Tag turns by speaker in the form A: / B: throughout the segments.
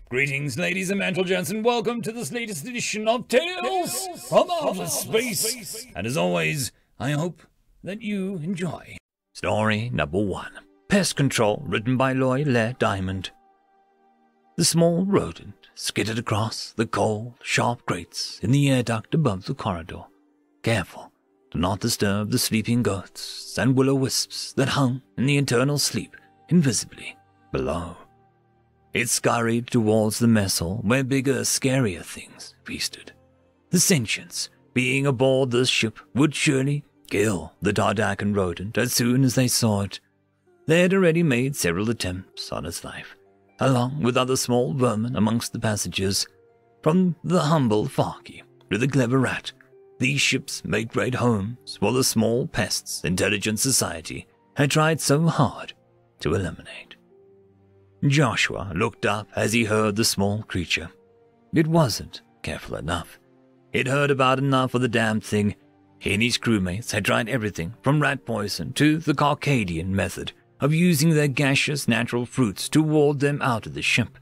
A: Greetings, ladies and gentlemen, and welcome to this latest edition of Tales from Outer Space. And as always, I hope that you enjoy. Story number 1. Pest Control, written by Loy Diamond. The small rodent skidded across the cold, sharp grates in the air duct above the corridor, careful to not disturb the sleeping goats and will-o-wisps that hung in the eternal sleep invisibly below. It scurried towards the mess hall where bigger, scarier things feasted. The sentients being aboard this ship would surely kill the Tardakan rodent as soon as they saw it. They had already made several attempts on its life, along with other small vermin amongst the passengers. From the humble Farky to the clever rat, these ships made great homes for the small pests intelligent society had tried so hard to eliminate. Joshua looked up as he heard the small creature. It wasn't careful enough. He'd heard about enough of the damned thing. He and his crewmates had tried everything from rat poison to the Carcadian method of using their gaseous natural fruits to ward them out of the ship.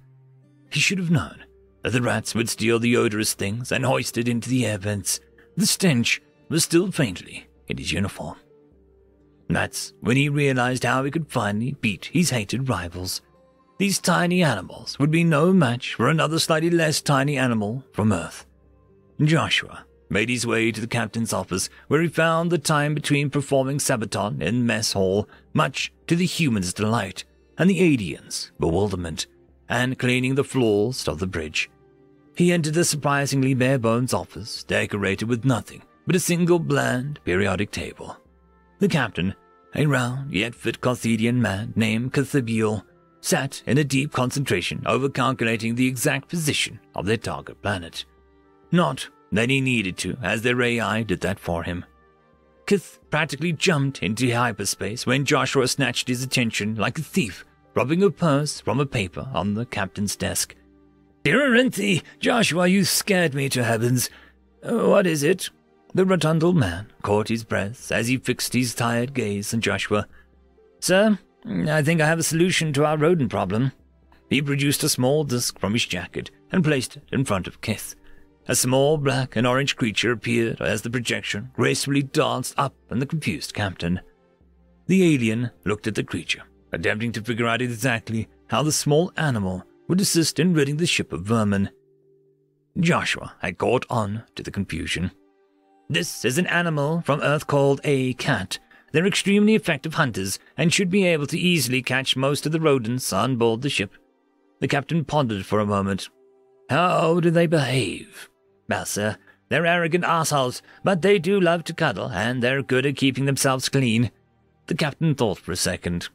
A: He should have known that the rats would steal the odorous things and hoist it into the air vents. The stench was still faintly in his uniform. That's when he realized how he could finally beat his hated rivals. These tiny animals would be no match for another slightly less tiny animal from Earth. Joshua made his way to the captain's office, where he found the time between performing sabaton in mess hall, much to the humans' delight and the aliens' bewilderment, and cleaning the floors of the bridge. He entered the surprisingly bare-bones office, decorated with nothing but a single bland periodic table. The captain, a round yet fit Carthedian man named Cathibiel, sat in a deep concentration over calculating the exact position of their target planet. Not that he needed to, as their AI did that for him. Kith practically jumped into hyperspace when Joshua snatched his attention like a thief, robbing a purse from a paper on the captain's desk. "Dear Arinthi, Joshua, you scared me to heavens. What is it?" The rotundal man caught his breath as he fixed his tired gaze on Joshua. "Sir, I think I have a solution to our rodent problem." He produced a small disc from his jacket and placed it in front of Kith. A small black and orange creature appeared as the projection gracefully danced up on the confused captain. The alien looked at the creature, attempting to figure out exactly how the small animal would assist in ridding the ship of vermin. Joshua had caught on to the confusion. "This is an animal from Earth called a cat. They're extremely effective hunters and should be able to easily catch most of the rodents on board the ship." The captain pondered for a moment. "How do they behave?" "Well, sir, they're arrogant assholes, but they do love to cuddle, and they're good at keeping themselves clean." The captain thought for a second.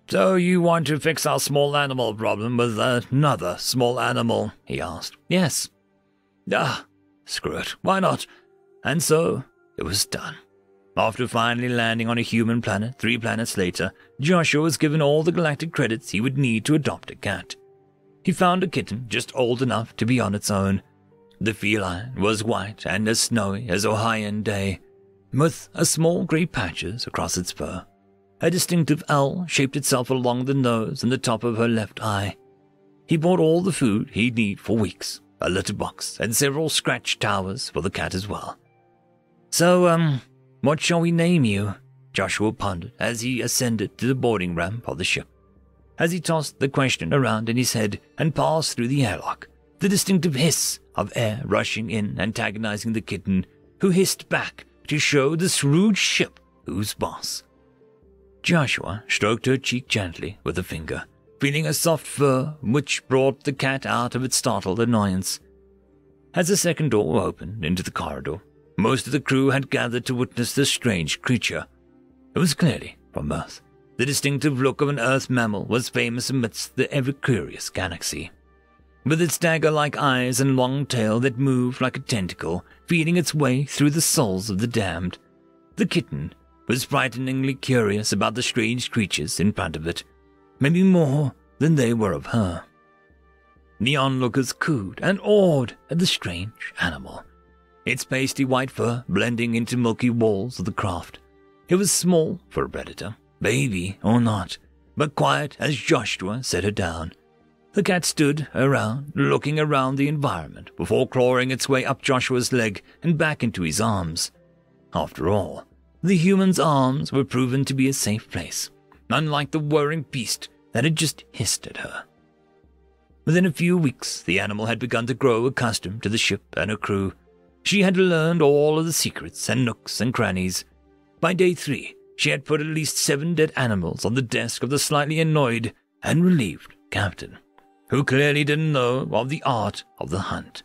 A: "So you want to fix our small animal problem with another small animal?" he asked. "Yes." Screw it, why not?" And so it was done. After finally landing on a human planet 3 planets later, Joshua was given all the galactic credits he would need to adopt a cat. He found a kitten just old enough to be on its own. The feline was white and as snowy as Ohioan day, with a small grey patches across its fur. A distinctive L shaped itself along the nose and the top of her left eye. He bought all the food he'd need for weeks, a litter box and several scratch towers for the cat as well. "So, what shall we name you?" Joshua pondered as he ascended to the boarding ramp of the ship. As he tossed the question around in his head and passed through the airlock, the distinctive hiss of air rushing in antagonizing the kitten, who hissed back to show the shrewd ship who's boss. Joshua stroked her cheek gently with a finger, feeling a soft fur which brought the cat out of its startled annoyance. As the second door opened into the corridor, most of the crew had gathered to witness this strange creature. It was clearly from Earth. The distinctive look of an Earth mammal was famous amidst the ever-curious galaxy. With its dagger-like eyes and long tail that moved like a tentacle, feeding its way through the souls of the damned, the kitten was frighteningly curious about the strange creatures in front of it, maybe more than they were of her. The onlookers cooed and awed at the strange animal, its pasty white fur blending into milky walls of the craft. It was small for a predator, baby or not, but quiet as Joshua set her down. The cat stood around, looking around the environment before clawing its way up Joshua's leg and back into his arms. After all, the human's arms were proven to be a safe place, unlike the whirring beast that had just hissed at her. Within a few weeks, the animal had begun to grow accustomed to the ship and her crew. She had learned all of the secrets and nooks and crannies. By day 3, she had put at least 7 dead animals on the desk of the slightly annoyed and relieved captain, who clearly didn't know of the art of the hunt.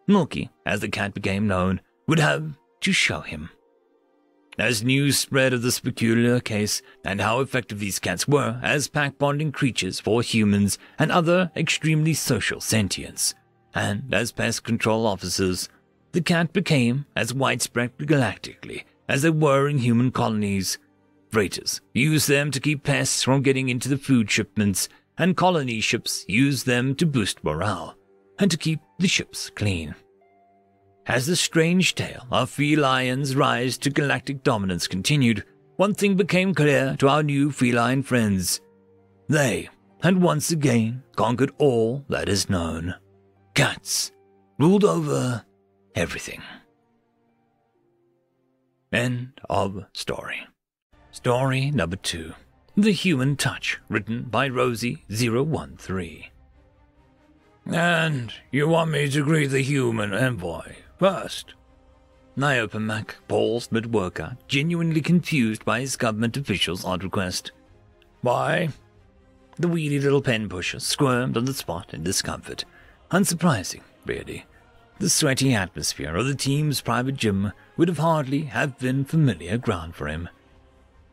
A: Milky, as the cat became known, would have to show him. As news spread of this peculiar case and how effective these cats were as pack-bonding creatures for humans and other extremely social sentients, and as pest control officers, the cat became as widespread galactically as they were in human colonies. Freighters used them to keep pests from getting into the food shipments, and colony ships used them to boost morale and to keep the ships clean. As the strange tale of felines' rise to galactic dominance continued, one thing became clear to our new feline friends. They had once again conquered all that is known. Cats ruled over everything. End of story. Story number 2. The Human Touch, written by Rosie013. And you want me to greet the human envoy first? Niopamak paused mid-workout, genuinely confused by his government official's odd request. Why? The weedy little pen pusher squirmed on the spot in discomfort. Unsurprising, really. The sweaty atmosphere of the team's private gym would hardly have been familiar ground for him.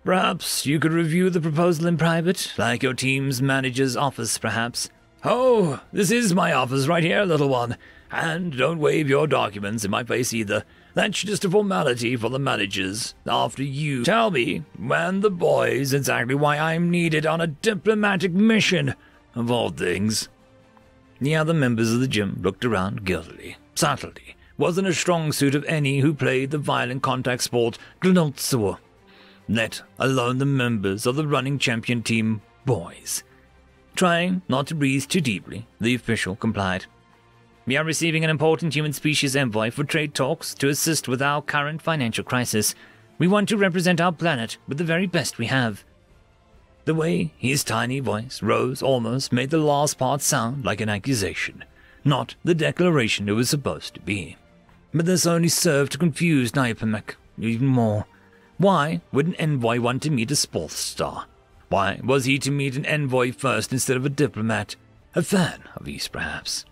A: Perhaps you could review the proposal in private, like your team's manager's office, perhaps. Oh, this is my office right here, little one. And don't wave your documents in my face either. That's just a formality for the managers. After you tell me, and the boys, exactly why I'm needed on a diplomatic mission, of all things. The other members of the gym looked around guiltily. Subtlety wasn't a strong suit of any who played the violent contact sport Gnoltsur, let alone the members of the running champion team, boys. Trying not to breathe too deeply, the official complied. We are receiving an important human species envoy for trade talks to assist with our current financial crisis. We want to represent our planet with the very best we have. The way his tiny voice rose almost made the last part sound like an accusation, not the declaration it was supposed to be. But this only served to confuse Niopamek even more. Why would an envoy want to meet a sports star? Why was he to meet an envoy first instead of a diplomat? A fan of his, perhaps.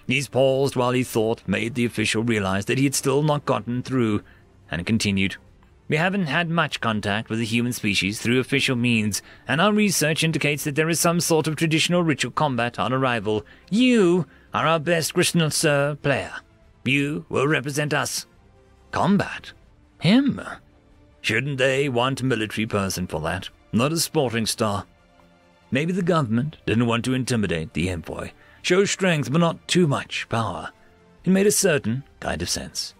A: He paused while he thought, made the official realize that he had still not gotten through, and continued. We haven't had much contact with the human species through official means, and our research indicates that there is some sort of traditional ritual combat on arrival. You are our best Crystal Sir player. You will represent us. Combat? Him? Shouldn't they want a military person for that, not a sporting star? Maybe the government didn't want to intimidate the envoy. Show strength, but not too much power. It made a certain kind of sense.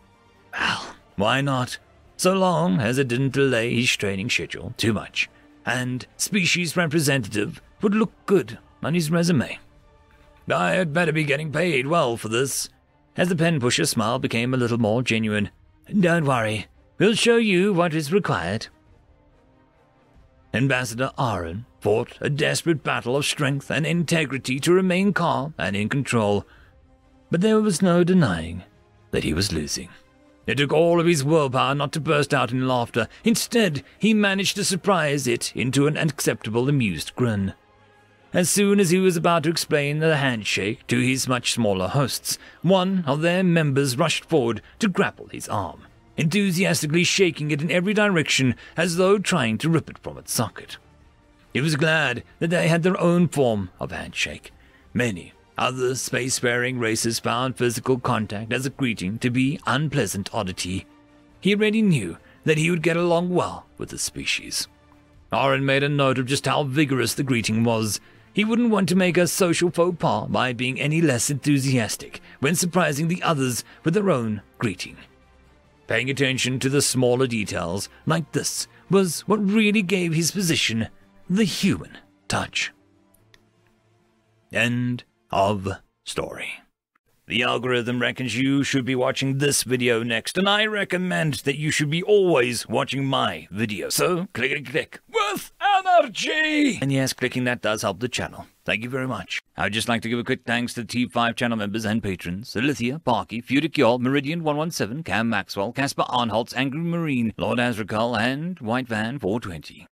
A: Well, why not? So long as it didn't delay his training schedule too much, and species representative would look good on his resume. I had better be getting paid well for this. As the pen pusher smile became a little more genuine. Don't worry, we'll show you what is required. Ambassador Aaron fought a desperate battle of strength and integrity to remain calm and in control, but there was no denying that he was losing. It took all of his willpower not to burst out in laughter. Instead, he managed to surprise it into an acceptable, amused grin. As soon as he was about to explain the handshake to his much smaller hosts, one of their members rushed forward to grapple his arm, enthusiastically shaking it in every direction as though trying to rip it from its socket. He was glad that they had their own form of handshake. Many other spacefaring races found physical contact as a greeting to be unpleasant oddity. He already knew that he would get along well with the species. Aaron made a note of just how vigorous the greeting was. He wouldn't want to make a social faux pas by being any less enthusiastic when surprising the others with their own greeting. Paying attention to the smaller details like this was what really gave his position the human touch. End of story. The algorithm reckons you should be watching this video next, and I recommend that you should be always watching my video. So, click with energy! And yes, clicking that does help the channel. Thank you very much. I'd just like to give a quick thanks to the T5 channel members and patrons: Alithia, Parky, Fudic Yall, Meridian117, Cam Maxwell, Casper Arnholtz, Angry Marine, Lord Azrakal, and White Van 420.